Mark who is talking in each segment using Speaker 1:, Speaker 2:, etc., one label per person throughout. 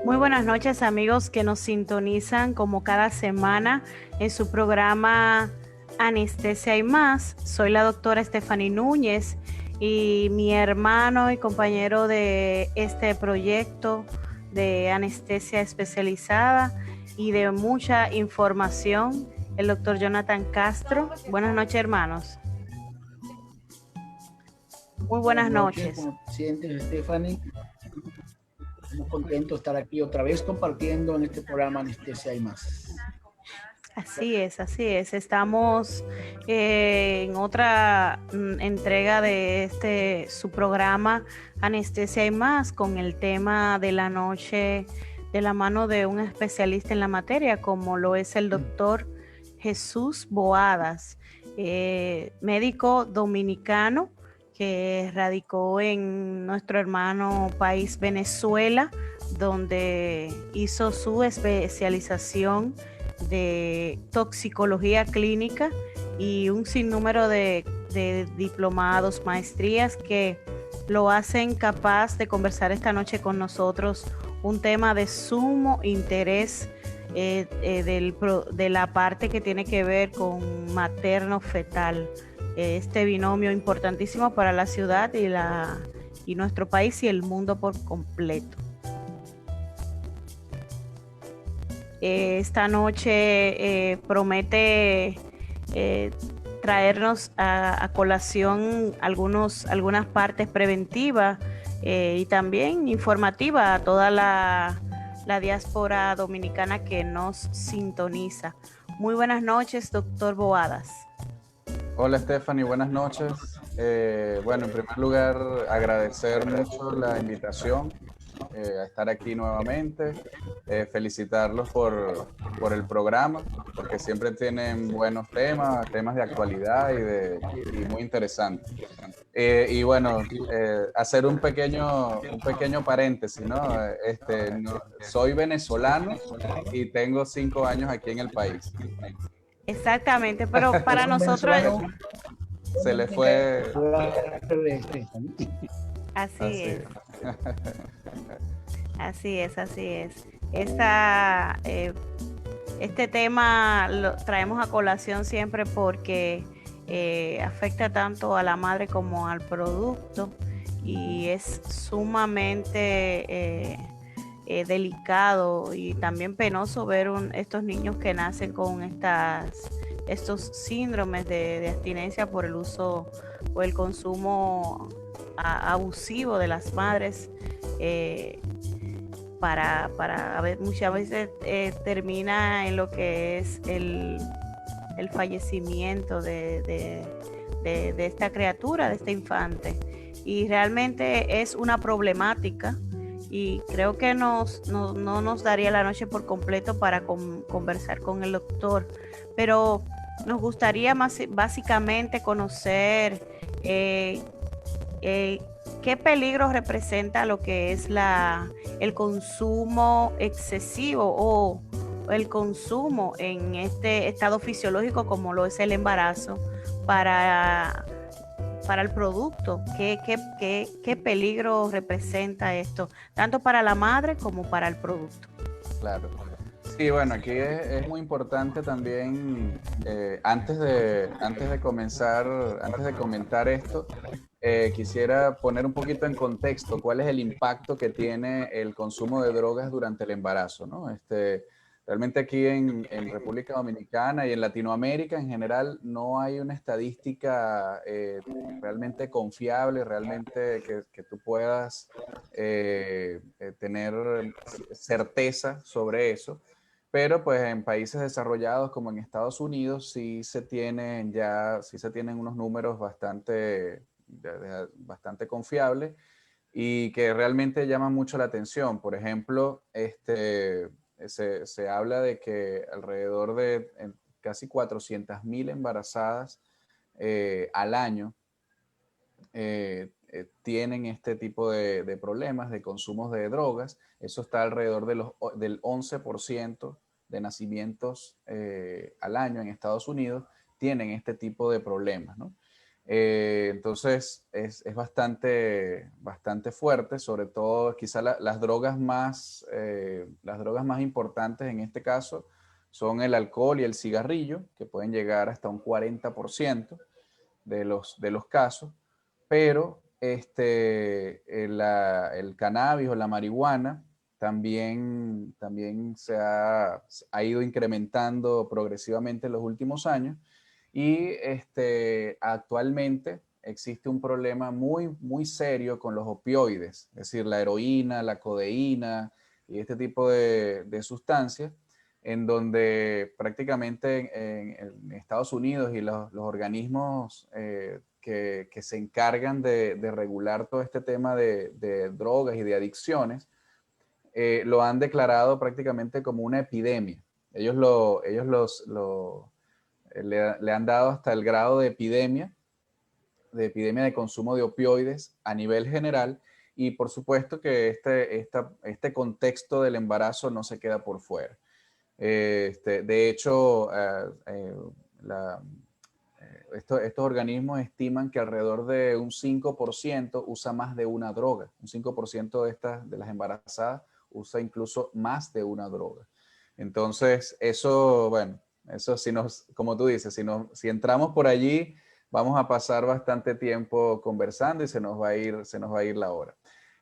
Speaker 1: Muy buenas noches, amigos que nos sintonizan como cada semana en su programa Anestesia y más. Soy la doctora Stephanie Núñez y mi hermano y compañero de este proyecto de anestesia especializada y de mucha información, el doctor Jonathan Castro. Buenas noches, hermanos. Muy
Speaker 2: Buenas
Speaker 1: buenas
Speaker 2: noches,
Speaker 1: noches.
Speaker 2: ¿cómo te sientes, Stephanie? Muy contento de estar aquí otra vez compartiendo en este programa Anestesia y más.
Speaker 1: Así es, así es. Estamos en otra entrega de su programa Anestesia y más con el tema de la noche de la mano de un especialista en la materia como lo es el doctor Jesús Boadas, médico dominicano que radicó en nuestro hermano país Venezuela, donde hizo su especialización de toxicología clínica y un sinnúmero de diplomados, maestrías que lo hacen capaz de conversar esta noche con nosotros un tema de sumo interés de la parte que tiene que ver con materno-fetal. Este binomio importantísimo para la ciudad y nuestro país y el mundo por completo. Esta noche promete eh, traernos a colación algunas partes preventivas y también informativa a toda la diáspora dominicana que nos sintoniza. Muy buenas noches, doctor Boadas.
Speaker 3: Hola Stephanie, buenas noches. Bueno, en primer lugar, agradecer mucho la invitación a estar aquí nuevamente, felicitarlos por el programa, porque siempre tienen buenos temas, temas de actualidad y muy interesantes. Y bueno, hacer un pequeño paréntesis, ¿no? Soy venezolano y tengo 5 años aquí en el país.
Speaker 1: Exactamente, pero para
Speaker 2: Es un
Speaker 1: nosotros
Speaker 2: venezolano
Speaker 3: Se le fue
Speaker 2: de Stephanie.
Speaker 1: así
Speaker 3: así.
Speaker 1: es. Así es, así es. Esta, este tema lo traemos a colación siempre porque afecta tanto a la madre como al producto y es sumamente delicado y también penoso ver estos niños que nacen con estos síndromes de abstinencia por el uso o el consumo abusivo de las madres. eh, Muchas veces termina en lo que es el fallecimiento de esta criatura, de este infante. Y realmente es una problemática y creo que no nos daría la noche por completo para conversar con el doctor, pero nos gustaría básicamente conocer eh, eh, qué peligro representa lo que es el consumo excesivo o el consumo en este estado fisiológico como lo es el embarazo para, para el producto. ¿Qué peligro representa esto, tanto para la madre como para el producto?
Speaker 3: Claro. Sí, bueno, aquí es muy importante también, antes de comentar esto, quisiera poner un poquito en contexto cuál es el impacto que tiene el consumo de drogas durante el embarazo, ¿no? Realmente aquí en República Dominicana y en Latinoamérica en general no hay una estadística realmente confiable, realmente que tú puedas tener certeza sobre eso. Pero pues en países desarrollados como en Estados Unidos sí se tienen unos números bastante confiables y que realmente llaman mucho la atención. Por ejemplo, se habla de que alrededor de casi 400.000 embarazadas al año tienen este tipo de problemas, de consumos de drogas. Eso está alrededor del 11% de nacimientos al año en Estados Unidos tienen este tipo de problemas, ¿no? Entonces es bastante, bastante fuerte, sobre todo quizá las drogas más importantes en este caso son el alcohol y el cigarrillo, que pueden llegar hasta un 40% de los casos, pero el cannabis o la marihuana también ha ido incrementando progresivamente en los últimos años y actualmente existe un problema muy, muy serio con los opioides, es decir, la heroína, la codeína y este tipo de sustancias, en donde prácticamente en Estados Unidos y los organismos que se encargan de regular todo este tema de drogas y de adicciones, lo han declarado prácticamente como una epidemia. Le han dado hasta el grado de epidemia de consumo de opioides a nivel general, y por supuesto que este contexto del embarazo no se queda por fuera. De hecho, estos organismos estiman que alrededor de un 5% usa más de una droga. Un 5% de las embarazadas usa incluso más de una droga. Entonces, eso, bueno, eso como tú dices, si entramos por allí, vamos a pasar bastante tiempo conversando y se nos va a ir la hora.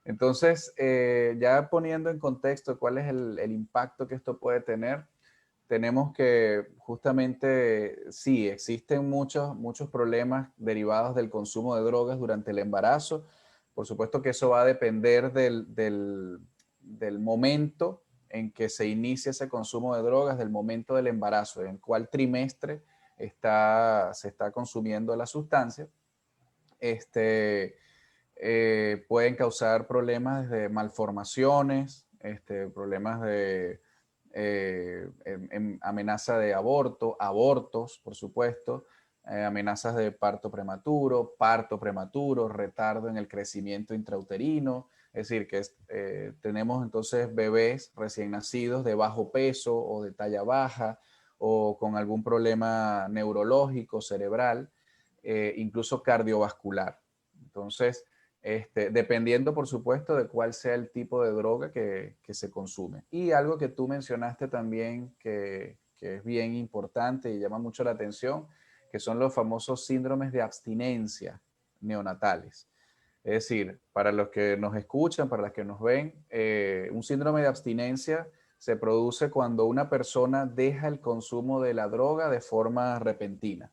Speaker 3: Entonces, ya poniendo en contexto cuál es el impacto que esto puede tener, tenemos que justamente, sí, existen muchos problemas derivados del consumo de drogas durante el embarazo. Por supuesto que eso va a depender del momento en que se inicia ese consumo de drogas, del momento del embarazo, en cuál trimestre se está consumiendo la sustancia. Pueden causar problemas de malformaciones, problemas de amenaza de abortos, por supuesto, amenazas de parto prematuro, retardo en el crecimiento intrauterino. Es decir, que tenemos entonces bebés recién nacidos de bajo peso o de talla baja o con algún problema neurológico, cerebral, incluso cardiovascular. Entonces, dependiendo, por supuesto, de cuál sea el tipo de droga que se consume. Y algo que tú mencionaste también que es bien importante y llama mucho la atención, que son los famosos síndromes de abstinencia neonatales. Es decir, para los que nos escuchan, para los que nos ven, un síndrome de abstinencia se produce cuando una persona deja el consumo de la droga de forma repentina.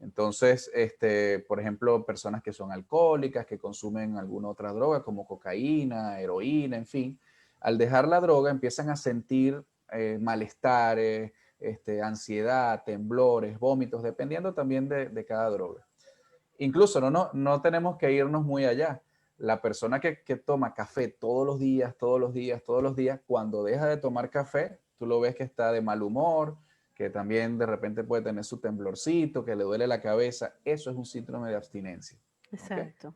Speaker 3: Entonces, por ejemplo, personas que son alcohólicas, que consumen alguna otra droga como cocaína, heroína, en fin, al dejar la droga empiezan a sentir malestares, ansiedad, temblores, vómitos, dependiendo también de cada droga. Incluso no tenemos que irnos muy allá. La persona que toma café todos los días, cuando deja de tomar café, tú lo ves que está de mal humor, que también de repente puede tener su temblorcito, que le duele la cabeza. Eso es un síndrome de abstinencia. ¿Okay?
Speaker 1: Exacto.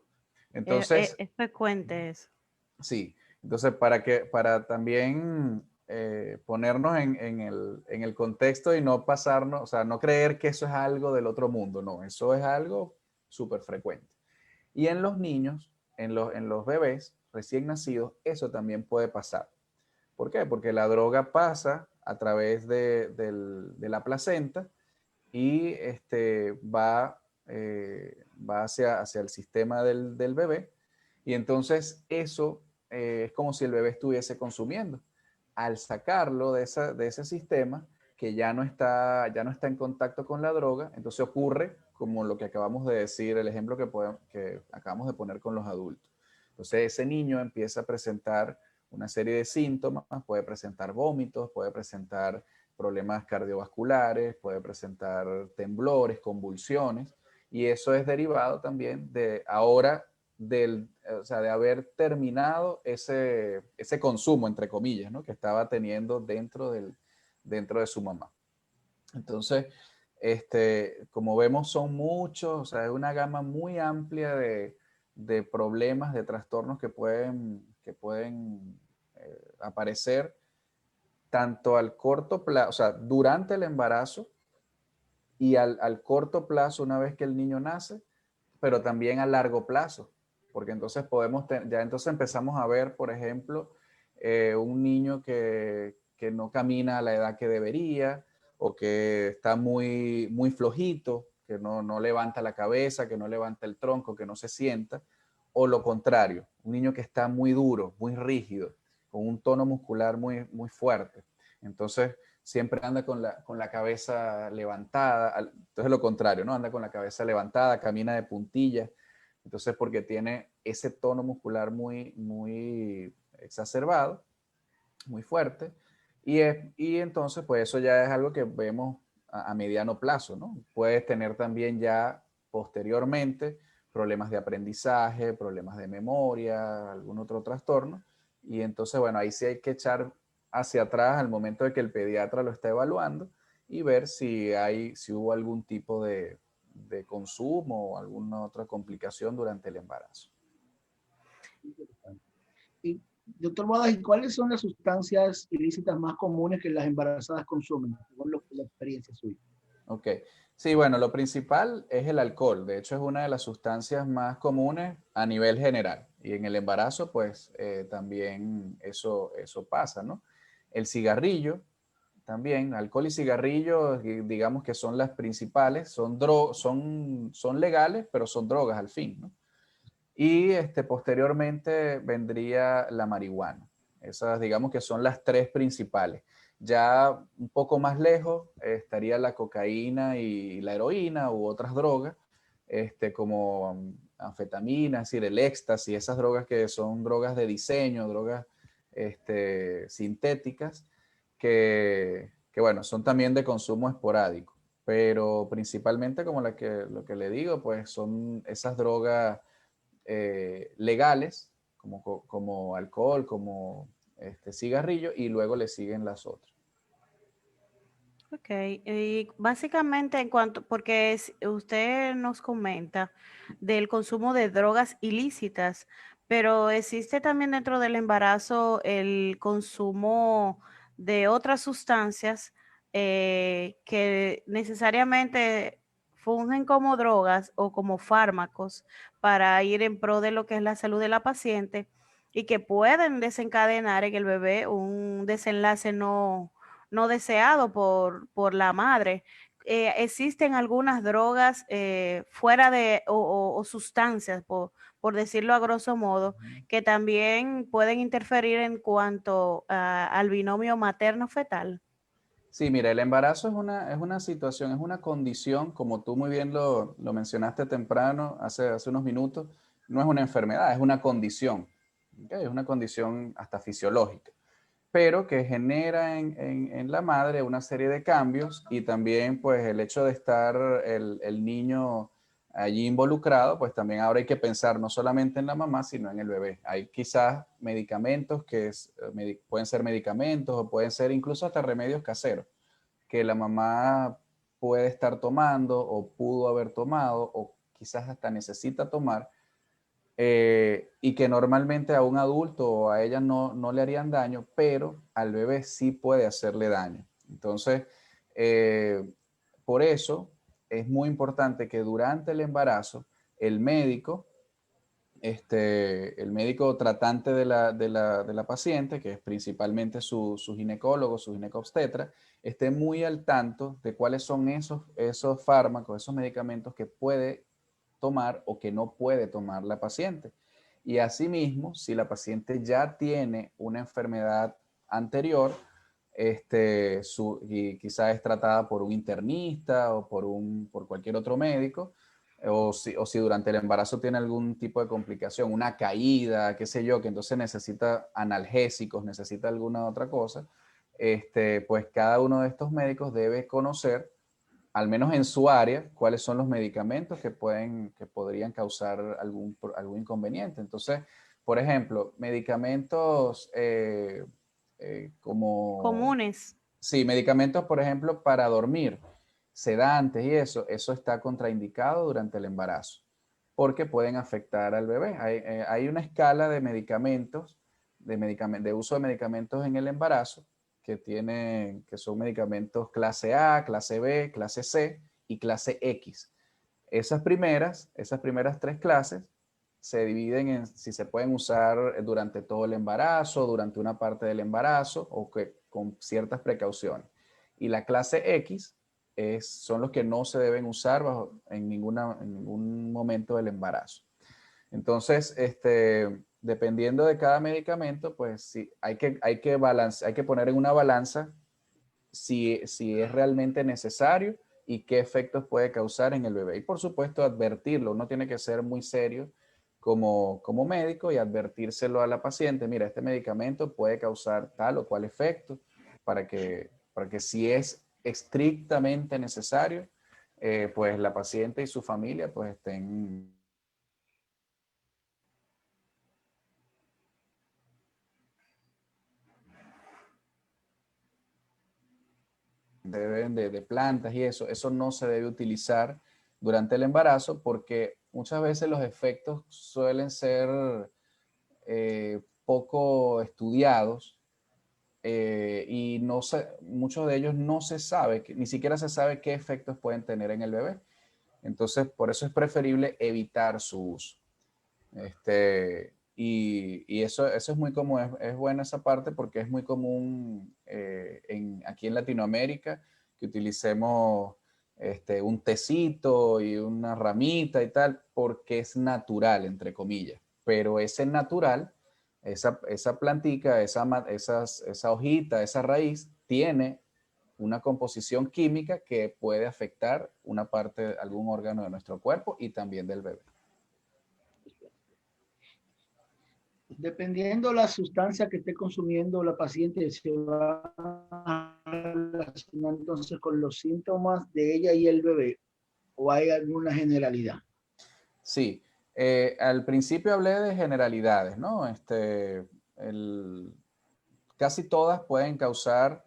Speaker 3: Entonces,
Speaker 1: Es frecuente eso.
Speaker 3: sí. Entonces, para también ponernos en el contexto y no pasarnos, o sea, no creer que eso es algo del otro mundo. No, eso es algo súper frecuente. Y en los niños, en los bebés recién nacidos, eso también puede pasar. ¿Por qué? Porque la droga pasa a través de la placenta y va hacia el sistema del bebé. Y entonces eso es como si el bebé estuviese consumiendo. Al sacarlo de ese sistema, que ya no está en contacto con la droga, entonces ocurre como lo que acabamos de decir, el ejemplo que acabamos de poner con los adultos. Entonces ese niño empieza a presentar una serie de síntomas, puede presentar vómitos, puede presentar problemas cardiovasculares, puede presentar temblores, convulsiones, y eso es derivado también de ahora o sea, de haber terminado ese consumo, entre comillas, ¿no? Que estaba teniendo dentro de su mamá. Entonces, como vemos, son muchos, o sea, es una gama muy amplia de problemas, de trastornos que pueden aparecer tanto al corto plazo, o sea, durante el embarazo y al corto plazo, una vez que el niño nace, pero también a largo plazo, porque entonces ya entonces empezamos a ver, por ejemplo, un niño que no camina a la edad que debería, o que está muy, muy flojito, que no levanta la cabeza, que no levanta el tronco, que no se sienta, o lo contrario, un niño que está muy duro, muy rígido, con un tono muscular muy, muy fuerte. Entonces, siempre anda con la cabeza levantada. Entonces, lo contrario, ¿no? Anda con la cabeza levantada, camina de puntillas. Entonces, porque tiene ese tono muscular muy, muy exacerbado, muy fuerte. Y entonces, pues eso ya es algo que vemos a mediano plazo, ¿no? Puedes tener también ya posteriormente problemas de aprendizaje, problemas de memoria, algún otro trastorno. Y entonces, bueno, ahí sí hay que echar hacia atrás al momento de que el pediatra lo está evaluando y ver si hubo algún tipo de consumo o alguna otra complicación durante el embarazo.
Speaker 2: Y, doctor Bodas, ¿y cuáles son las sustancias ilícitas más comunes que las embarazadas consumen, según la experiencia suya?
Speaker 3: Ok. Sí, bueno, lo principal es el alcohol. De hecho, es una de las sustancias más comunes a nivel general. Y en el embarazo, pues también eso pasa, ¿no? El cigarrillo, también, alcohol y cigarrillo, digamos que son las principales, son legales, pero son drogas al fin, ¿no? Y posteriormente vendría la marihuana. Esas, digamos que son las tres principales. Ya un poco más lejos estaría la cocaína y la heroína u otras drogas, como anfetamina, es decir, el éxtasis, esas drogas que son drogas de diseño, drogas sintéticas, que, bueno, son también de consumo esporádico. Pero principalmente, como lo que le digo, pues son esas drogas legales, como alcohol, como cigarrillo, y luego le siguen las otras.
Speaker 1: Ok, y básicamente porque usted nos comenta del consumo de drogas ilícitas, pero existe también dentro del embarazo el consumo de otras sustancias que necesariamente fungen como drogas o como fármacos para ir en pro de lo que es la salud de la paciente y que pueden desencadenar en el bebé un desenlace no deseado por la madre. Existen algunas drogas fuera de, o sustancias, por decirlo a grosso modo, que también pueden interferir en cuanto al binomio materno-fetal.
Speaker 3: Sí, mira, el embarazo es una situación, es una condición, como tú muy bien lo mencionaste temprano, hace unos minutos, no es una enfermedad, es una condición. ¿Ok? Es una condición hasta fisiológica, pero que genera en la madre una serie de cambios y también pues el hecho de estar el niño allí involucrado, pues también ahora hay que pensar no solamente en la mamá, sino en el bebé. Hay quizás medicamentos pueden ser medicamentos o pueden ser incluso hasta remedios caseros que la mamá puede estar tomando o pudo haber tomado o quizás hasta necesita tomar y que normalmente a un adulto o a ella no le harían daño, pero al bebé sí puede hacerle daño. Entonces, por eso es muy importante que durante el embarazo el médico, el médico tratante de la paciente, que es principalmente su ginecólogo, su ginecobstetra, esté muy al tanto de cuáles son esos fármacos, esos medicamentos que puede tomar o que no puede tomar la paciente. Y asimismo, si la paciente ya tiene una enfermedad anterior, y quizás es tratada por un internista o por cualquier otro médico, o si durante el embarazo tiene algún tipo de complicación, una caída, qué sé yo, que entonces necesita analgésicos, necesita alguna otra cosa, pues cada uno de estos médicos debe conocer al menos en su área, cuáles son los medicamentos que podrían causar algún inconveniente. Entonces, por ejemplo, medicamentos como,
Speaker 1: Comunes.
Speaker 3: sí, medicamentos, por ejemplo, para dormir, sedantes y eso está contraindicado durante el embarazo, porque pueden afectar al bebé. Hay una escala de medicamentos, de uso de medicamentos en el embarazo, que son medicamentos clase A, clase B, clase C y clase X. Esas primeras 3 clases se dividen en si se pueden usar durante todo el embarazo, durante una parte del embarazo o que, con ciertas precauciones. Y la clase X son los que no se deben usar en ningún momento del embarazo. Entonces, dependiendo de cada medicamento, pues sí, hay que poner en una balanza si es realmente necesario y qué efectos puede causar en el bebé. Y por supuesto, advertirlo. Uno tiene que ser muy serio como médico y advertírselo a la paciente. Mira, este medicamento puede causar tal o cual efecto para que si es estrictamente necesario, pues la paciente y su familia pues deben de plantas y eso no se debe utilizar durante el embarazo porque muchas veces los efectos suelen ser poco estudiados y muchos de ellos no se sabe, ni siquiera se sabe qué efectos pueden tener en el bebé. Entonces, por eso es preferible evitar su uso. Y eso es muy común, es buena esa parte porque es muy común aquí en Latinoamérica que utilicemos un tecito y una ramita y tal, porque es natural, entre comillas. Pero ese natural, esa plantica, esa hojita, esa raíz, tiene una composición química que puede afectar algún órgano de nuestro cuerpo y también del bebé.
Speaker 2: Dependiendo la sustancia que esté consumiendo la paciente, se va a relacionar entonces con los síntomas de ella y el bebé, o hay alguna generalidad.
Speaker 3: Sí, al principio hablé de generalidades, ¿no? Casi todas pueden causar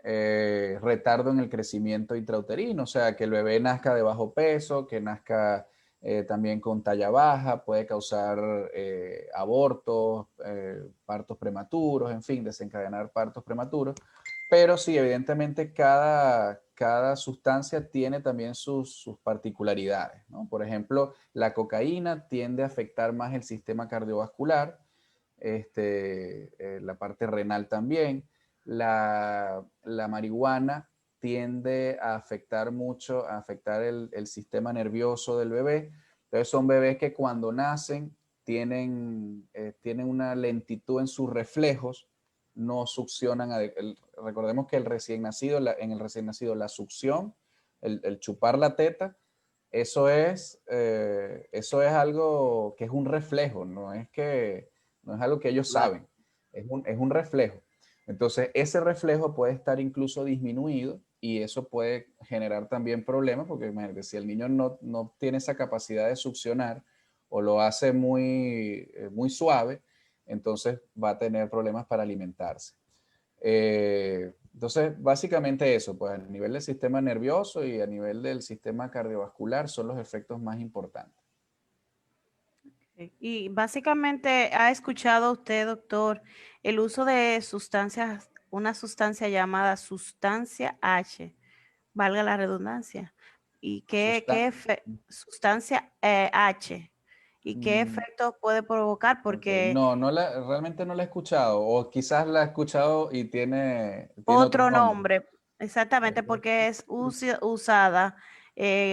Speaker 3: retardo en el crecimiento intrauterino, o sea, que el bebé nazca de bajo peso, que nazca también con talla baja, puede causar abortos, partos prematuros, en fin, desencadenar partos prematuros. Pero sí, evidentemente cada sustancia tiene también sus particularidades, ¿no? Por ejemplo, la cocaína tiende a afectar más el sistema cardiovascular, la parte renal también. La marihuana tiende a afectar mucho, a afectar el sistema nervioso del bebé. Entonces son bebés que cuando nacen tienen una lentitud en sus reflejos, no succionan. Recordemos que en el recién nacido la succión, el chupar la teta, eso es algo que es un reflejo, no es algo que ellos saben, es un reflejo. Entonces, ese reflejo puede estar incluso disminuido y eso puede generar también problemas, porque imagínate, si el niño no tiene esa capacidad de succionar o lo hace muy suave, entonces va a tener problemas para alimentarse. Entonces, básicamente eso, pues a nivel del sistema nervioso y a nivel del sistema cardiovascular son los efectos más importantes.
Speaker 1: Y básicamente ha escuchado usted, doctor, el uso de sustancias, una sustancia llamada sustancia H, valga la redundancia. ¿Y sustancia H? ¿Y qué
Speaker 3: Mm,
Speaker 1: efecto puede provocar?
Speaker 3: ok,
Speaker 1: Porque
Speaker 3: realmente no la he escuchado, o quizás la he escuchado y tiene otro
Speaker 1: otro
Speaker 3: nombre.
Speaker 1: nombre, exactamente, porque es usada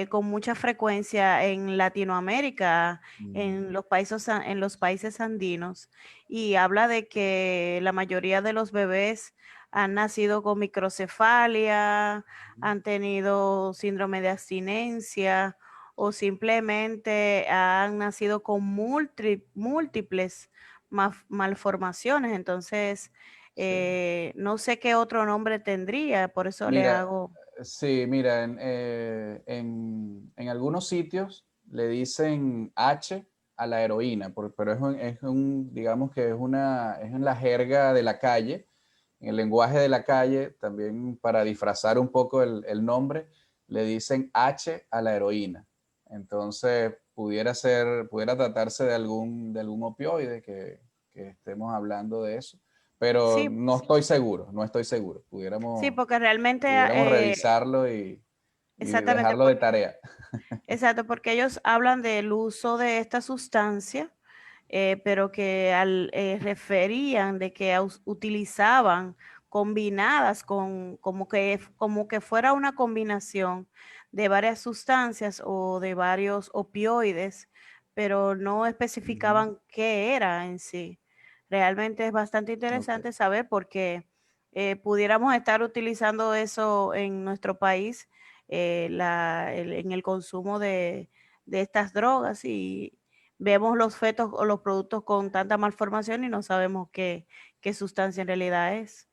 Speaker 1: con mucha frecuencia en Latinoamérica,
Speaker 3: Mm,
Speaker 1: en los países andinos, y habla de que la mayoría de los bebés han nacido con microcefalia, han tenido síndrome de abstinencia o simplemente han nacido con múltiples malformaciones. Entonces,
Speaker 3: sí.
Speaker 1: no sé qué otro nombre tendría, por eso le
Speaker 3: Mira,
Speaker 1: hago
Speaker 3: sí, mira, en algunos sitios le dicen H a la heroína, pero digamos que es en la jerga de la calle, en el lenguaje de la calle, también para disfrazar un poco el nombre, le dicen H a la heroína. Entonces, pudiera tratarse de algún opioide que estemos hablando de eso, pero
Speaker 1: sí,
Speaker 3: no estoy seguro, no estoy seguro.
Speaker 1: sí,
Speaker 3: Pudiéramos
Speaker 1: porque realmente
Speaker 3: pudiéramos revisarlo y y
Speaker 1: Exactamente,
Speaker 3: dejarlo de tarea.
Speaker 1: exacto, porque ellos hablan del uso de esta sustancia, pero que referían de que utilizaban combinadas como que fuera una combinación de varias sustancias o de varios opioides, pero no
Speaker 2: Ujú.
Speaker 1: especificaban qué era en sí. Realmente es bastante
Speaker 3: Ok.
Speaker 1: interesante saber porque pudiéramos estar utilizando eso en nuestro país, en el consumo de estas drogas y vemos los fetos o los productos con tanta malformación y no sabemos qué sustancia en realidad es.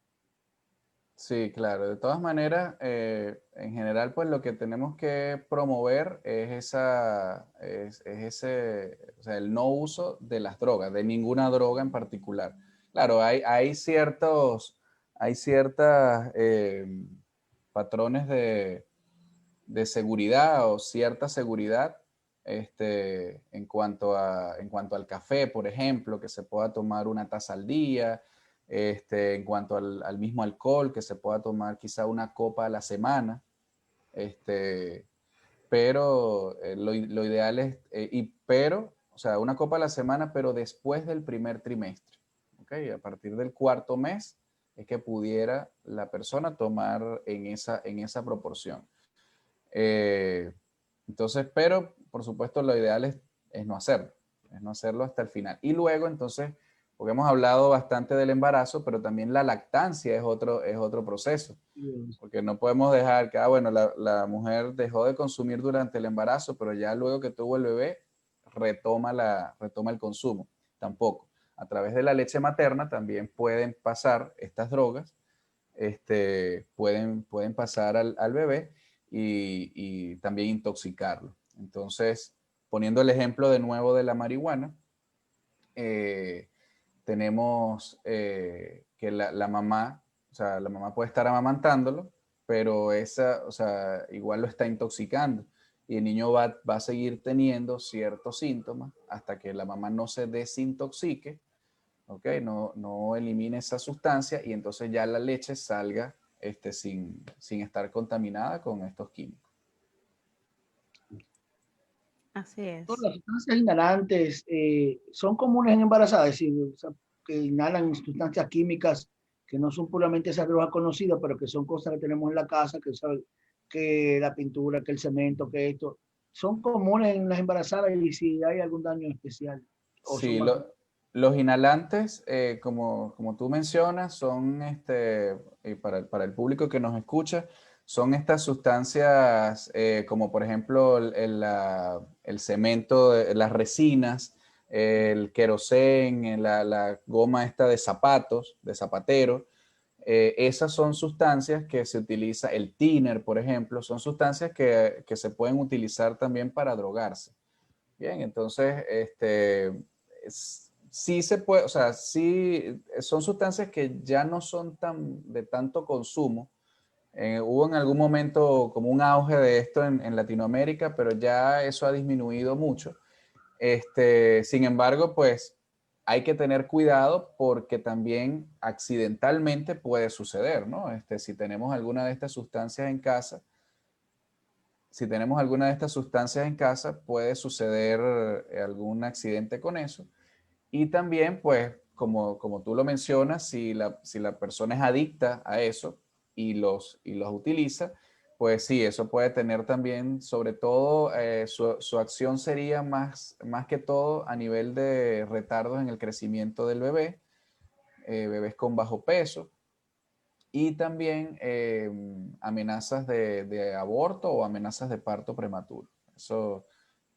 Speaker 3: Sí, claro. De todas maneras, en general, pues lo que tenemos que promover es es ese, o sea, el no uso de las drogas, de ninguna droga en particular. Claro, hay ciertas patrones de seguridad o cierta seguridad, en cuanto al café, por ejemplo, que se pueda tomar una taza al día, en cuanto al mismo alcohol, que se pueda tomar quizá una copa a la semana, este, pero lo ideal es, o sea, una copa a la semana, pero después del primer trimestre, ¿ok? A partir del cuarto mes es que pudiera la persona tomar en esa proporción. Eh, entonces, pero por supuesto lo ideal es no hacerlo hasta el final. Y luego entonces, porque hemos hablado bastante del embarazo, pero también la lactancia es otro proceso,
Speaker 2: Yes.
Speaker 3: porque no podemos dejar que, bueno, la mujer dejó de consumir durante el embarazo, pero ya luego que tuvo el bebé, retoma el consumo. Tampoco. A través de la leche materna también pueden pasar estas drogas, pueden pasar al bebé y también intoxicarlo. Entonces, poniendo el ejemplo de nuevo de la marihuana, eh, tenemos que la mamá, o sea, la mamá puede estar amamantándolo, pero o sea, igual lo está intoxicando y el niño va a seguir teniendo ciertos síntomas hasta que la mamá no se desintoxique, ¿ok? No elimine esa sustancia y entonces ya la leche salga sin estar contaminada con estos químicos.
Speaker 1: Así
Speaker 2: Todas
Speaker 1: es.
Speaker 2: las sustancias inhalantes son comunes en embarazadas, es decir, o sea, que inhalan sustancias químicas que no son puramente esas drogas conocidas, pero que son cosas que tenemos en la casa, que la pintura, que el cemento, que esto, son comunes en las embarazadas y si hay algún daño especial o son
Speaker 3: Sí,
Speaker 2: más.
Speaker 3: los inhalantes, como tú mencionas, son, y para el público que nos escucha, son estas sustancias como por ejemplo el cemento, las resinas, el querosén, la goma esta de zapatos, de zapatero. Esas son sustancias que se utiliza, el thinner, por ejemplo, son sustancias que se pueden utilizar también para drogarse. Bien, entonces, sí se puede, o sea, sí son sustancias que ya no son de tanto consumo. Hubo en algún momento como un auge de esto en Latinoamérica, pero ya eso ha disminuido mucho. Sin embargo, pues hay que tener cuidado porque también accidentalmente puede suceder, ¿no? Si tenemos alguna de estas sustancias en casa, si tenemos alguna de estas sustancias en casa, puede suceder algún accidente con eso. Y también, pues, como tú lo mencionas, si la persona es adicta a eso y los utiliza, pues sí, eso puede tener también, sobre todo, su acción sería más que todo a nivel de retardos en el crecimiento del bebé, bebés con bajo peso y también amenazas de aborto o amenazas de parto prematuro. Eso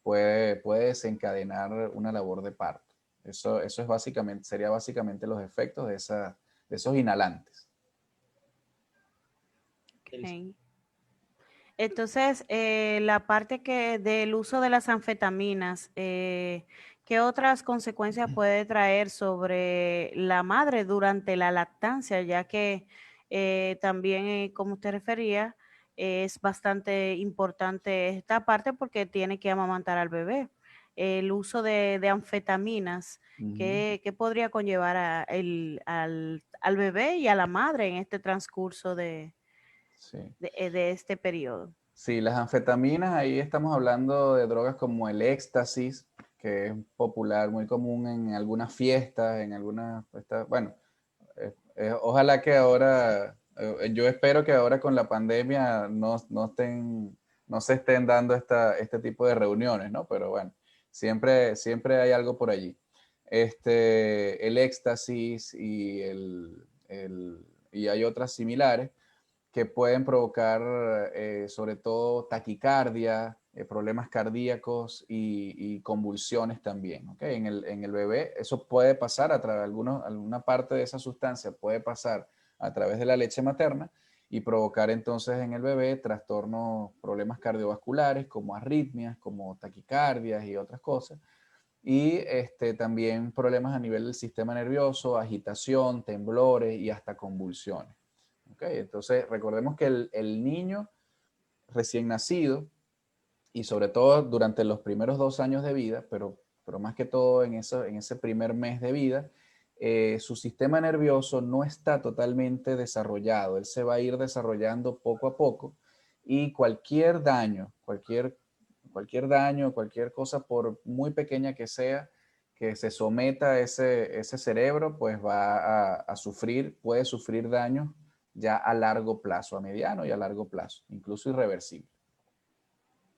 Speaker 3: puede desencadenar una labor de parto. Eso es básicamente, sería básicamente los efectos de esos inhalantes.
Speaker 1: Ok. Entonces, la parte que del uso de las anfetaminas, ¿qué otras consecuencias puede traer sobre la madre durante la lactancia? Ya que también, como usted refería, es bastante importante esta parte porque tiene que amamantar al bebé. El uso de anfetaminas,
Speaker 3: Ujú.
Speaker 1: ¿qué podría conllevar al bebé y a la madre en este transcurso
Speaker 3: Sí.
Speaker 1: de este periodo?
Speaker 3: Sí, las anfetaminas, ahí estamos hablando de drogas como el éxtasis, que es popular, muy común en algunas fiestas, en algunas, bueno, ojalá que ahora, yo espero que ahora con la pandemia no se estén dando este tipo de reuniones, ¿no? Pero bueno, siempre hay algo por allí. El éxtasis y hay otras similares que pueden provocar sobre todo taquicardia, problemas cardíacos y convulsiones también. ¿Okay? En el bebé eso puede pasar a través de alguna parte de esa sustancia, puede pasar a través de la leche materna y provocar entonces en el bebé trastornos, problemas cardiovasculares como arritmias, como taquicardias y otras cosas. Y también problemas a nivel del sistema nervioso, agitación, temblores y hasta convulsiones. ¿Okay? Entonces, recordemos que el niño recién nacido, y sobre todo durante los primeros 2 años de vida, pero más que todo en ese primer mes de vida, su sistema nervioso no está totalmente desarrollado. Él se va a ir desarrollando poco a poco y cualquier daño, cualquier cosa, por muy pequeña que sea, que se someta a ese cerebro, pues va a sufrir, puede sufrir daños ya a largo plazo, a mediano y a largo plazo, incluso irreversible.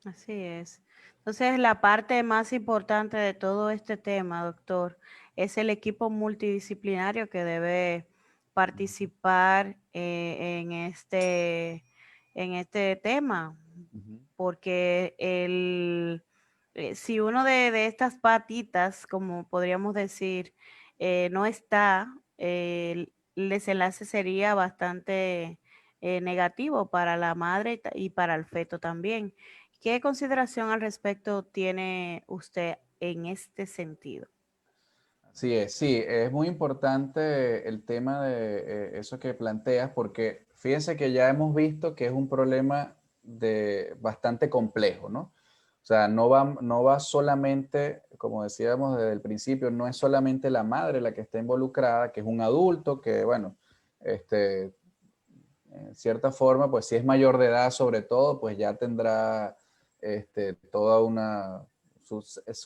Speaker 1: Así es. Entonces, la parte más importante de todo este tema, doctor, es el equipo multidisciplinario que debe participar en este tema,
Speaker 3: Ujú.
Speaker 1: porque si uno de estas patitas, como podríamos decir, no está, el desenlace sería bastante negativo para la madre y para el feto también. ¿Qué consideración al respecto tiene usted en este sentido?
Speaker 3: Sí, es muy importante el tema de eso que planteas, porque fíjense que ya hemos visto que es un problema bastante complejo, ¿no? O sea, no va solamente, como decíamos desde el principio, no es solamente la madre la que está involucrada, que es un adulto, que bueno, en cierta forma, pues si es mayor de edad sobre todo, pues ya tendrá toda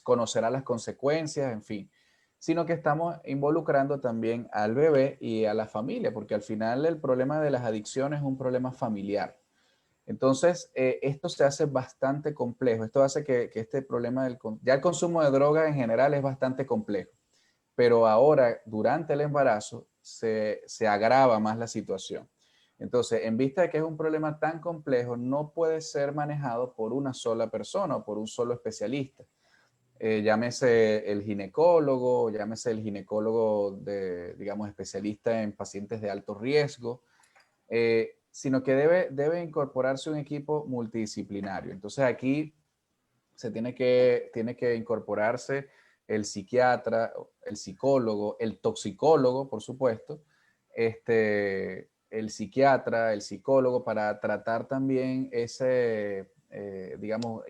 Speaker 3: conocerá las consecuencias, en fin, sino que estamos involucrando también al bebé y a la familia, porque al final el problema de las adicciones es un problema familiar. Entonces, esto se hace bastante complejo. Esto hace que este problema ya el consumo de drogas en general es bastante complejo, pero ahora, durante el embarazo, se agrava más la situación. Entonces, en vista de que es un problema tan complejo, no puede ser manejado por una sola persona o por un solo especialista. Llámese el ginecólogo, llámese el ginecólogo digamos, especialista en pacientes de alto riesgo, sino que debe incorporarse un equipo multidisciplinario. Entonces aquí tiene que incorporarse el psiquiatra, el psicólogo, el toxicólogo, por supuesto, el psiquiatra, el psicólogo, para tratar también digamos,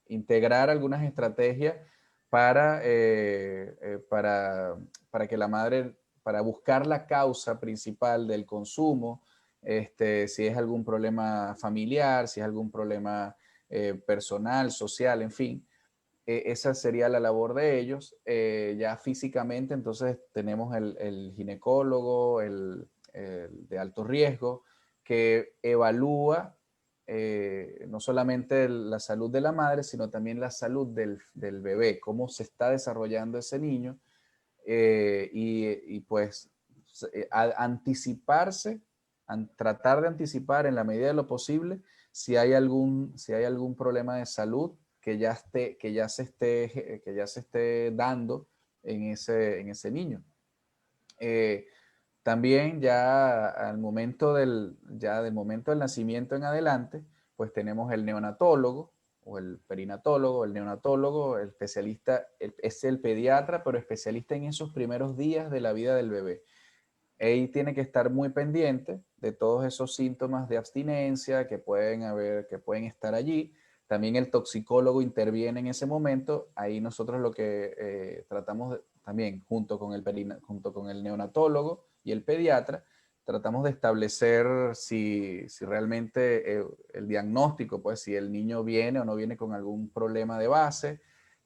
Speaker 3: integrar algunas estrategias para, para que la madre, para buscar la causa principal del consumo, si es algún problema familiar, si es algún problema personal, social, en fin. Esa sería la labor de ellos. Ya físicamente, entonces tenemos el ginecólogo, el de alto riesgo, que evalúa no solamente la salud de la madre, sino también la salud del bebé, cómo se está desarrollando ese niño, y pues anticiparse, tratar de anticipar en la medida de lo posible si hay algún problema de salud que ya se esté dando en ese niño. También ya del momento del nacimiento en adelante, pues tenemos el neonatólogo o el perinatólogo, el neonatólogo, el especialista, es el pediatra, pero especialista en esos primeros días de la vida del bebé. Él tiene que estar muy pendiente de todos esos síntomas de abstinencia que pueden estar allí. También el toxicólogo interviene en ese momento. Ahí nosotros lo que también junto con el neonatólogo y el pediatra, tratamos de establecer si realmente el diagnóstico, pues si el niño viene o no viene con algún problema de base,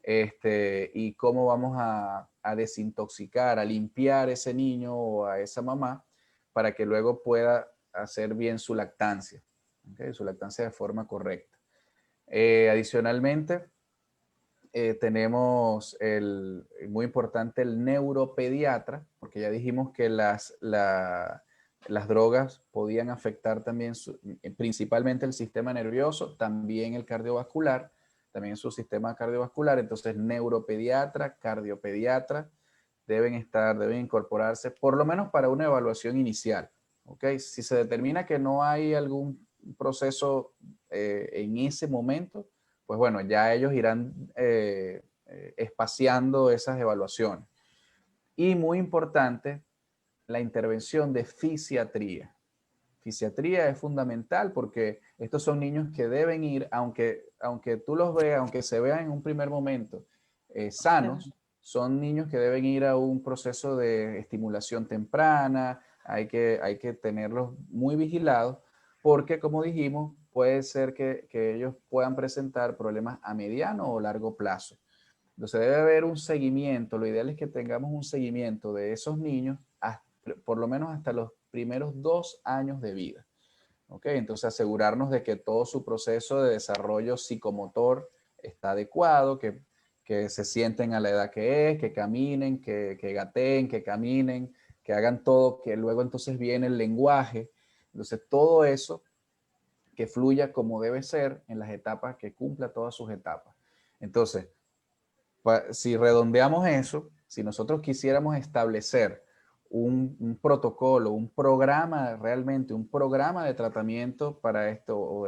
Speaker 3: y cómo vamos a desintoxicar, a limpiar ese niño o a esa mamá para que luego pueda hacer bien su lactancia, ¿okay? Su lactancia de forma correcta. Adicionalmente, tenemos muy importante el neuropediatra, porque ya dijimos que las drogas podían afectar también principalmente el sistema nervioso, también el cardiovascular, también su sistema cardiovascular. Entonces, neuropediatra, cardiopediatra deben incorporarse por lo menos para una evaluación inicial. ¿Okay? Si se determina que no hay algún proceso en ese momento, pues bueno, ya ellos irán espaciando esas evaluaciones. Y muy importante, la intervención de fisiatría. Fisiatría es fundamental porque estos son niños que deben ir, aunque tú los veas, aunque se vean en un primer momento sanos, son niños que deben ir a un proceso de estimulación temprana, hay que tenerlos muy vigilados porque, como dijimos, puede ser que ellos puedan presentar problemas a mediano o largo plazo. Entonces debe haber un seguimiento, lo ideal es que tengamos un seguimiento de esos niños por lo menos hasta los primeros 2 años de vida. ¿Okay? Entonces asegurarnos de que todo su proceso de desarrollo psicomotor está adecuado, que se sienten a la edad que es, que caminen, que gateen, que caminen, que hagan todo, que luego entonces viene el lenguaje. Entonces todo eso que fluya como debe ser en las etapas, que cumpla todas sus etapas. Entonces, si redondeamos eso, si nosotros quisiéramos establecer un protocolo, un programa, realmente un programa de tratamiento para esto o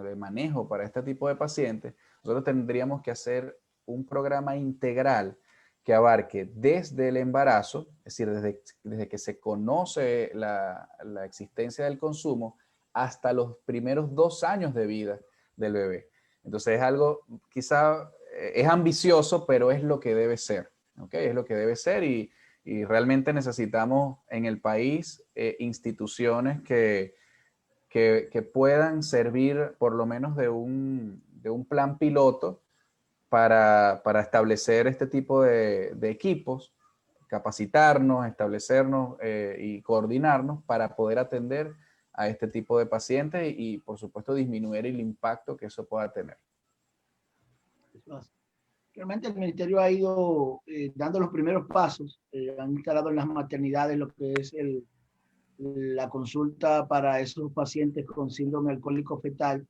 Speaker 3: de manejo para este tipo de pacientes, nosotros tendríamos que hacer un programa integral que abarque desde el embarazo, es decir, desde que se conoce la existencia del consumo, hasta los primeros 2 años de vida del bebé. Entonces es algo, quizá es ambicioso, pero es lo que debe ser, ¿ok? Es lo que debe ser y realmente necesitamos en el país instituciones que puedan servir por lo menos de un plan piloto para establecer este tipo de equipos, capacitarnos, establecernos y coordinarnos para poder atender a este tipo de pacientes y, por supuesto, disminuir el impacto que eso pueda tener.
Speaker 2: Realmente el ministerio ha ido dando los primeros pasos, han instalado en las maternidades lo que es la consulta para esos pacientes con síndrome alcohólico fetal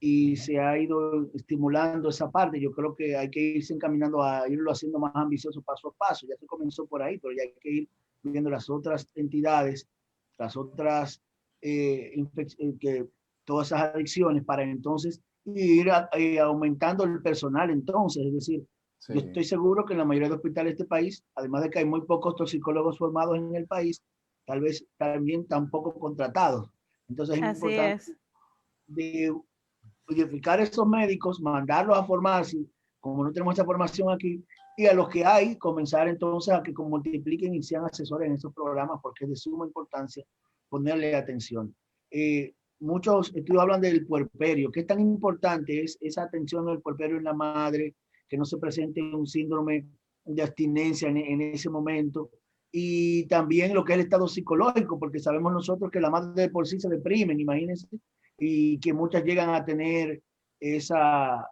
Speaker 2: y se ha ido estimulando esa parte. Yo creo que hay que irse encaminando a irlo haciendo más ambicioso paso a paso. Ya se comenzó por ahí, pero ya hay que ir viendo las otras entidades, las otras, que todas esas adicciones para entonces ir aumentando el personal entonces. Es decir,
Speaker 3: Sí.
Speaker 2: yo estoy seguro que en la mayoría de hospitales de este país, además de que hay muy pocos toxicólogos formados en el país, tal vez también tampoco contratados. Entonces es
Speaker 1: Así
Speaker 2: importante
Speaker 1: es.
Speaker 2: de codificar esos médicos, mandarlos a formarse, como no tenemos esa formación aquí, y a los que hay, comenzar entonces a que multipliquen y sean asesores en esos programas, porque es de suma importancia ponerle atención. Muchos estudios hablan del puerperio. ¿Qué tan importante es esa atención del puerperio en la madre, que no se presente un síndrome de abstinencia en ese momento? Y también lo que es el estado psicológico, porque sabemos nosotros que la madre de por sí se deprimen, imagínense, y que muchas llegan a tener esas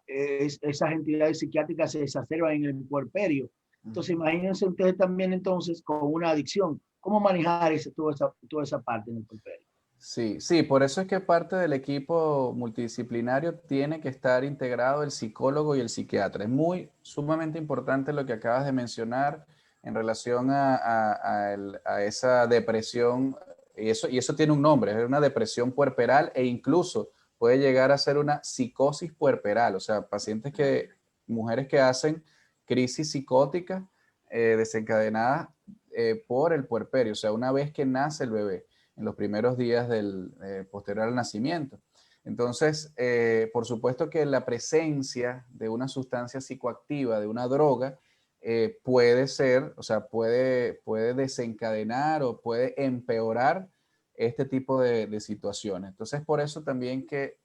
Speaker 2: entidades psiquiátricas se exacerban en el puerperio. Entonces, imagínense ustedes también entonces con una adicción. ¿Cómo manejar toda esa parte en el puerperio?
Speaker 3: Sí, sí, por eso es que parte del equipo multidisciplinario tiene que estar integrado el psicólogo y el psiquiatra. Es sumamente importante lo que acabas de mencionar en relación a esa depresión, y eso tiene un nombre, es una depresión puerperal e incluso puede llegar a ser una psicosis puerperal, o sea, mujeres que hacen crisis psicóticas desencadenadas por el puerperio, o sea, una vez que nace el bebé en los primeros días posterior al nacimiento. Entonces, por supuesto que la presencia de una sustancia psicoactiva, de una droga, puede ser, o sea, puede desencadenar o puede empeorar este tipo de situaciones. Entonces, por eso también que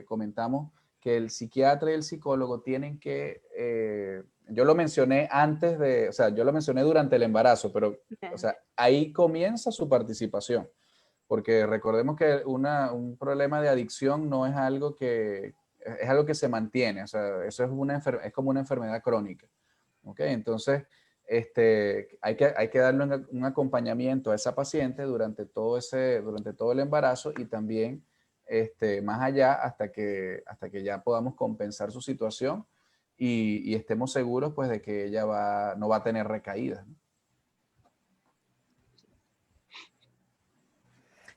Speaker 3: comentamos que el psiquiatra y el psicólogo tienen que, yo lo mencioné antes de, o sea, yo lo mencioné durante el embarazo, pero, o sea, ahí comienza su participación, porque recordemos que un problema de adicción no es algo es algo que se mantiene, o sea, eso es como una enfermedad crónica, ¿ok? Entonces, hay que darle un acompañamiento a esa paciente durante durante todo el embarazo y también más allá hasta que ya podamos compensar su situación y estemos seguros pues de que ella no va a tener recaídas, ¿no?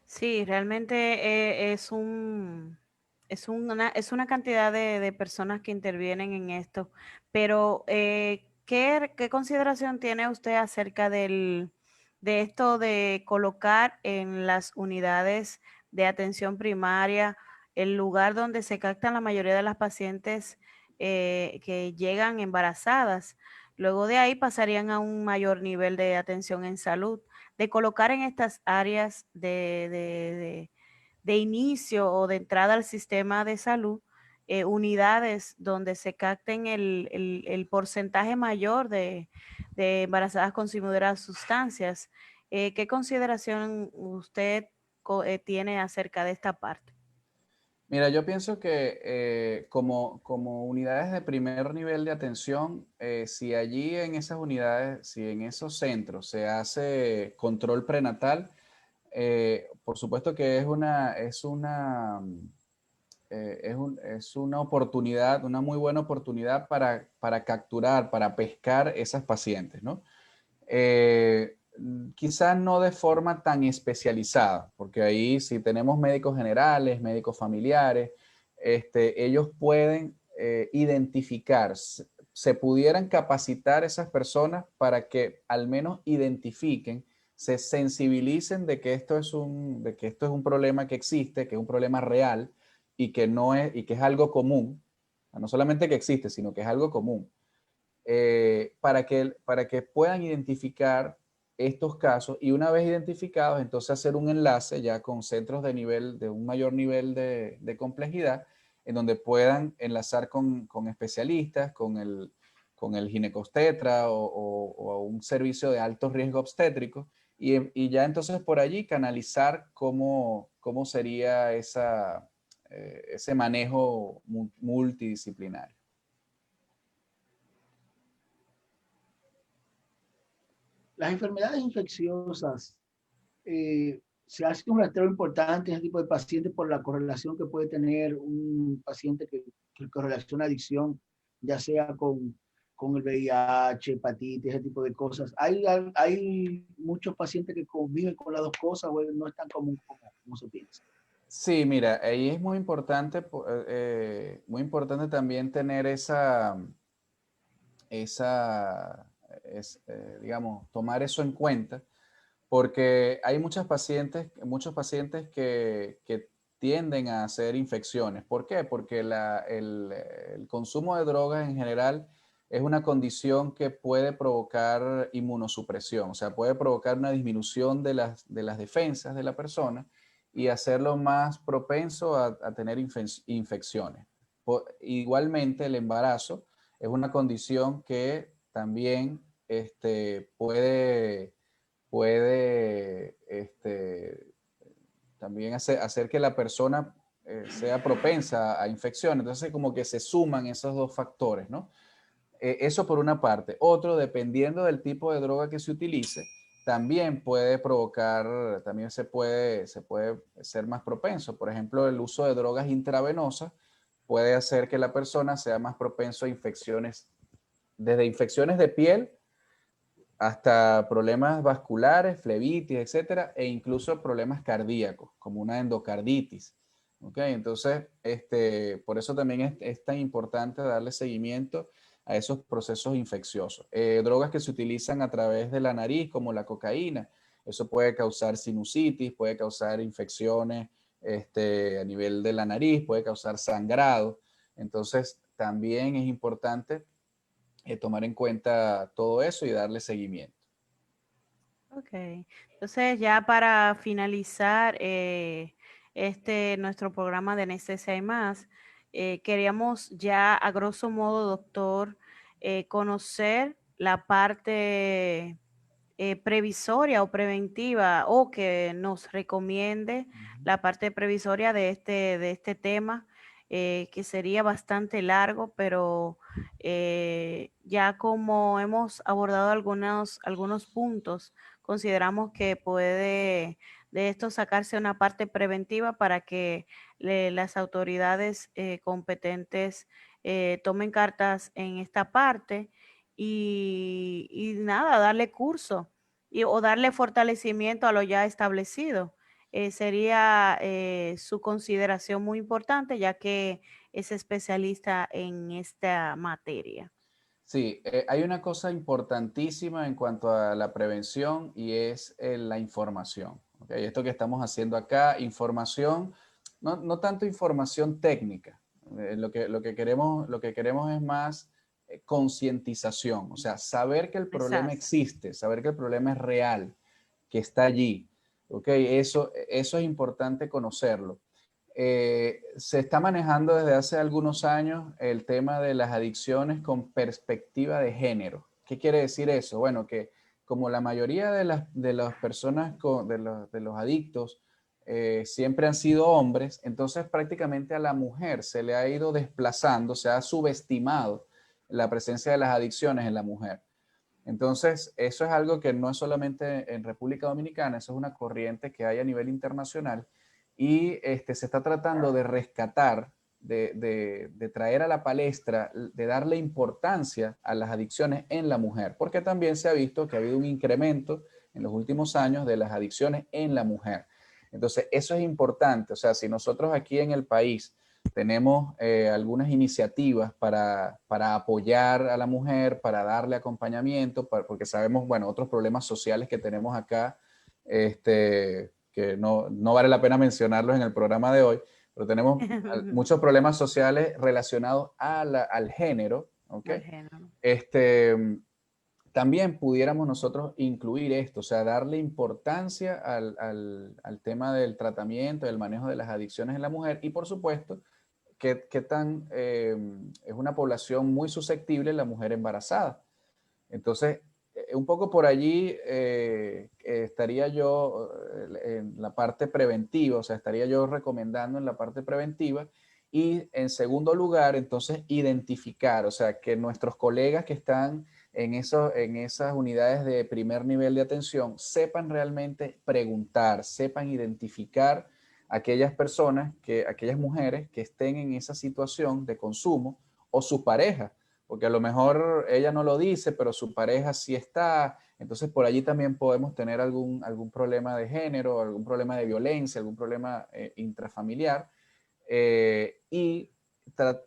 Speaker 1: Sí, realmente es una cantidad de personas que intervienen en esto, pero ¿qué consideración tiene usted acerca de esto de colocar en las unidades de atención primaria el lugar donde se captan la mayoría de las pacientes que llegan embarazadas? Luego de ahí pasarían a un mayor nivel de atención en salud, de colocar en estas áreas de inicio o de entrada al sistema de salud unidades donde se capten el porcentaje mayor de embarazadas consumidoras de sustancias. ¿Qué consideración usted tiene acerca de esta parte?
Speaker 3: Mira, yo pienso que como unidades de primer nivel de atención, si allí en esas unidades, si en esos centros se hace control prenatal, por supuesto que es una oportunidad, una muy buena oportunidad para capturar, para pescar esas pacientes, ¿no? Quizás no de forma tan especializada, porque ahí si tenemos médicos generales, médicos familiares, ellos pueden identificar, se pudieran capacitar esas personas para que al menos identifiquen, se sensibilicen de que esto es un problema que existe, que es un problema real y que es algo común, no solamente que existe, sino que es algo común para que puedan identificar estos casos y una vez identificados, entonces hacer un enlace ya con centros de un mayor nivel de complejidad, en donde puedan enlazar con especialistas, con el ginecobstetra o un servicio de alto riesgo obstétrico, y ya entonces por allí canalizar cómo sería ese manejo multidisciplinario.
Speaker 2: Las enfermedades infecciosas, se hace un rastreo importante en este tipo de pacientes por la correlación que puede tener un paciente que correlaciona adicción, ya sea con el VIH, hepatitis, ese tipo de cosas. Hay muchos pacientes que conviven con las dos cosas, o no es tan común como se piensa.
Speaker 3: Sí, mira, ahí es muy importante también tener digamos, tomar eso en cuenta, porque hay muchos pacientes que tienden a hacer infecciones. ¿Por qué? Porque el consumo de drogas en general es una condición que puede provocar inmunosupresión, o sea, puede provocar una disminución de las defensas de la persona y hacerlo más propenso a tener infecciones. Igualmente, el embarazo es una condición que también puede también hacer que la persona sea propensa a infecciones. Entonces, como que se suman esos dos factores, ¿no? Eso por una parte. Otro, dependiendo del tipo de droga que se utilice, también puede provocar, también se puede ser más propenso. Por ejemplo, el uso de drogas intravenosas puede hacer que la persona sea más propenso a infecciones, desde infecciones de piel hasta problemas vasculares, flebitis, etcétera, e incluso problemas cardíacos, como una endocarditis. ¿Ok? Entonces, por eso también es tan importante darle seguimiento a esos procesos infecciosos. Drogas que se utilizan a través de la nariz, como la cocaína, eso puede causar sinusitis, puede causar infecciones a nivel de la nariz, puede causar sangrado. Entonces, también es importante tomar en cuenta todo eso y darle seguimiento.
Speaker 1: Ok. Entonces, ya para finalizar nuestro programa de Anestesia y más, queríamos ya a grosso modo, doctor, conocer la parte previsoria o preventiva o que nos recomiende la parte previsoria de este tema, que sería bastante largo, pero ya como hemos abordado algunos puntos, consideramos que puede de esto sacarse una parte preventiva para que las autoridades competentes tomen cartas en esta parte y nada, darle curso o darle fortalecimiento a lo ya establecido. Sería su consideración muy importante, ya que es especialista en esta materia.
Speaker 3: Sí, hay una cosa importantísima en cuanto a la prevención y es la información. ¿Ok? Esto que estamos haciendo acá, información, no tanto información técnica. Lo que queremos es más concientización, o sea, saber que el problema
Speaker 1: Exacto.
Speaker 3: existe, saber que el problema es real, que está allí. ¿Ok? Eso es importante conocerlo. Se está manejando desde hace algunos años el tema de las adicciones con perspectiva de género. ¿Qué quiere decir eso? Bueno, que como la mayoría de las personas, de los adictos, siempre han sido hombres, entonces prácticamente a la mujer se le ha ido desplazando, se ha subestimado la presencia de las adicciones en la mujer. Entonces, eso es algo que no es solamente en República Dominicana, eso es una corriente que hay a nivel internacional y se está tratando de rescatar, de traer a la palestra, de darle importancia a las adicciones en la mujer, porque también se ha visto que ha habido un incremento en los últimos años de las adicciones en la mujer. Entonces, eso es importante, o sea, si nosotros aquí en el país tenemos algunas iniciativas para apoyar a la mujer, para darle acompañamiento, porque sabemos, bueno, otros problemas sociales que tenemos acá, que no vale la pena mencionarlos en el programa de hoy, pero tenemos muchos problemas sociales relacionados al género, ¿ok?
Speaker 1: Al género.
Speaker 3: También pudiéramos nosotros incluir esto, o sea, darle importancia al tema del tratamiento, del manejo de las adicciones en la mujer y, por supuesto, qué tan es una población muy susceptible la mujer embarazada. Entonces, un poco por allí estaría yo en la parte preventiva, o sea, estaría yo recomendando en la parte preventiva y en segundo lugar, entonces, identificar, o sea, que nuestros colegas que están en esas unidades de primer nivel de atención sepan realmente preguntar, sepan identificar aquellas personas, aquellas mujeres que estén en esa situación de consumo o su pareja, porque a lo mejor ella no lo dice, pero su pareja sí está. Entonces por allí también podemos tener algún problema de género, algún problema de violencia, algún problema intrafamiliar y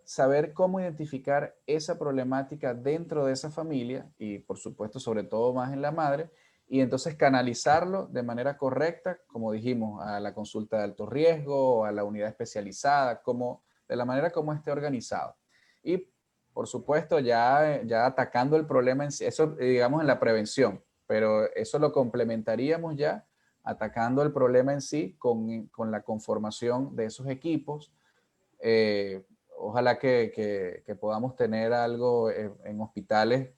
Speaker 3: saber cómo identificar esa problemática dentro de esa familia y por supuesto sobre todo más en la madre y entonces canalizarlo de manera correcta, como dijimos, a la consulta de alto riesgo, a la unidad especializada, de la manera como esté organizado. Y por supuesto ya atacando el problema, eso digamos en la prevención, pero eso lo complementaríamos ya atacando el problema en sí con la conformación de esos equipos. Ojalá que podamos tener algo en hospitales,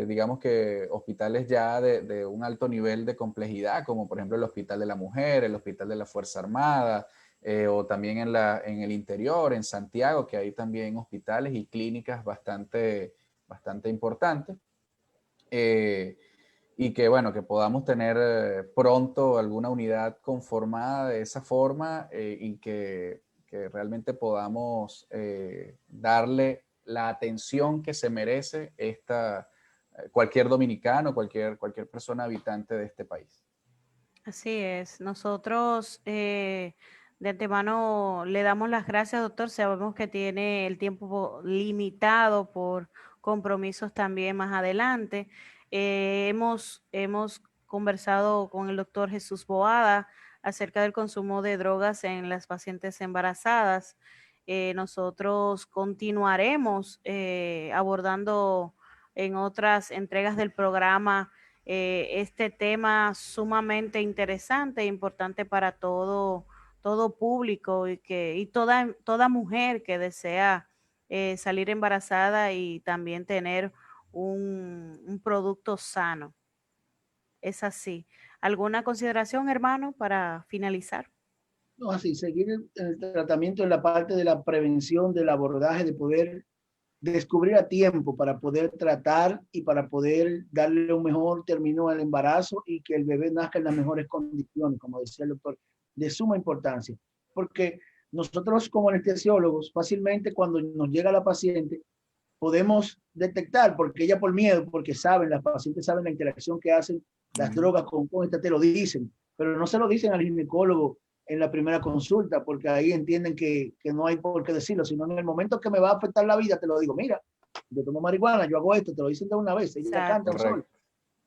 Speaker 3: digamos que hospitales ya de un alto nivel de complejidad, como por ejemplo el Hospital de la Mujer, el Hospital de la Fuerza Armada, o también en el interior, en Santiago, que hay también hospitales y clínicas bastante importantes. Y que bueno, que podamos tener pronto alguna unidad conformada de esa forma y que realmente podamos darle la atención que se merece cualquier dominicano, cualquier persona habitante de este país.
Speaker 1: Así es. Nosotros de antemano le damos las gracias, doctor. Sabemos que tiene el tiempo limitado por compromisos también más adelante. Hemos conversado con el doctor Jesús Boada acerca del consumo de drogas en las pacientes embarazadas. Nosotros continuaremos abordando en otras entregas del programa este tema sumamente interesante e importante para todo público y toda mujer que desea salir embarazada y también tener un producto sano. Es así. ¿Alguna consideración, hermano, para finalizar?
Speaker 2: No, así, seguir el tratamiento en la parte de la prevención, del abordaje, de poder descubrir a tiempo para poder tratar y para poder darle un mejor término al embarazo y que el bebé nazca en las mejores condiciones, como decía el doctor, de suma importancia. Porque nosotros como anestesiólogos, fácilmente cuando nos llega la paciente, podemos detectar, porque ella por miedo, porque saben, las pacientes saben la interacción que hacen las drogas con esta, te lo dicen, pero no se lo dicen al ginecólogo en la primera consulta, porque ahí entienden que no hay por qué decirlo, sino en el momento que me va a afectar la vida, te lo digo, mira, yo tomo marihuana, yo hago esto, te lo dicen de una vez, ellos ya cantan
Speaker 1: Exacto.
Speaker 2: solo.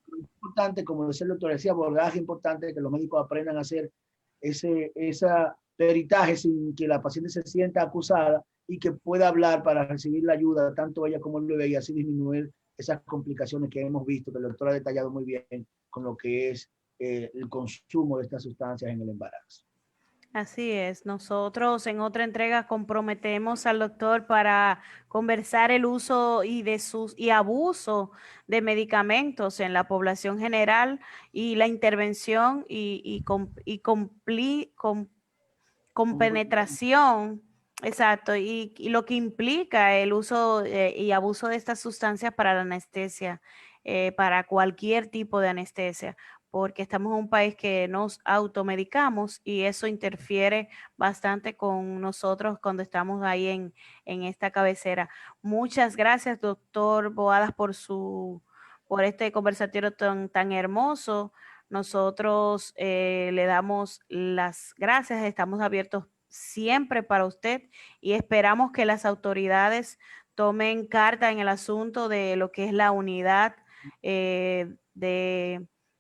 Speaker 2: Es importante, como decía el doctor, decía, abordaje importante, que los médicos aprendan a hacer esa peritaje sin que la paciente se sienta acusada y que pueda hablar para recibir la ayuda, tanto ella como el bebé, y así disminuir esas complicaciones que hemos visto, que el doctor ha detallado muy bien con lo que es el consumo de estas sustancias en el embarazo.
Speaker 1: Así es. Nosotros en otra entrega comprometemos al doctor para conversar el uso y abuso de medicamentos en la población general y la intervención con penetración, exacto, y lo que implica el uso y abuso de estas sustancias para la anestesia, para cualquier tipo de anestesia, porque estamos en un país que nos automedicamos y eso interfiere bastante con nosotros cuando estamos ahí en esta cabecera. Muchas gracias, doctor Boadas, por este conversatorio tan hermoso. Nosotros le damos las gracias, estamos abiertos siempre para usted y esperamos que las autoridades tomen carta en el asunto de lo que es la unidad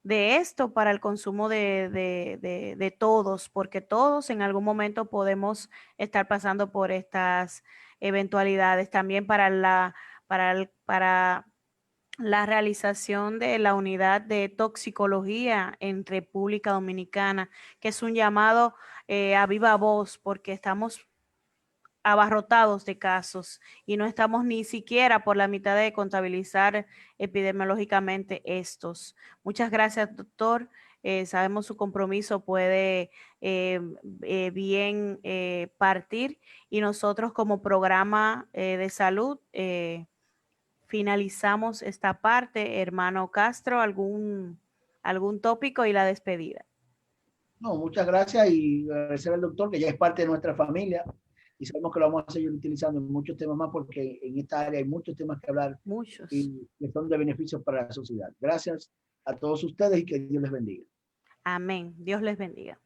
Speaker 1: de esto para el consumo de todos, porque todos en algún momento podemos estar pasando por estas eventualidades. También para la realización de la unidad de toxicología en República Dominicana, que es un llamado a viva voz, porque estamos abarrotados de casos y no estamos ni siquiera por la mitad de contabilizar epidemiológicamente estos. Muchas gracias, doctor. Sabemos su compromiso puede bien partir y nosotros como programa de salud finalizamos esta parte. Hermano Castro, algún tópico y la despedida.
Speaker 2: No, muchas gracias y agradecer al doctor que ya es parte de nuestra familia y sabemos que lo vamos a seguir utilizando en muchos temas más porque en esta área hay muchos temas que hablar
Speaker 1: Muchos.
Speaker 2: y que son de beneficios para la sociedad. Gracias a todos ustedes y que Dios les bendiga.
Speaker 1: Amén. Dios les bendiga.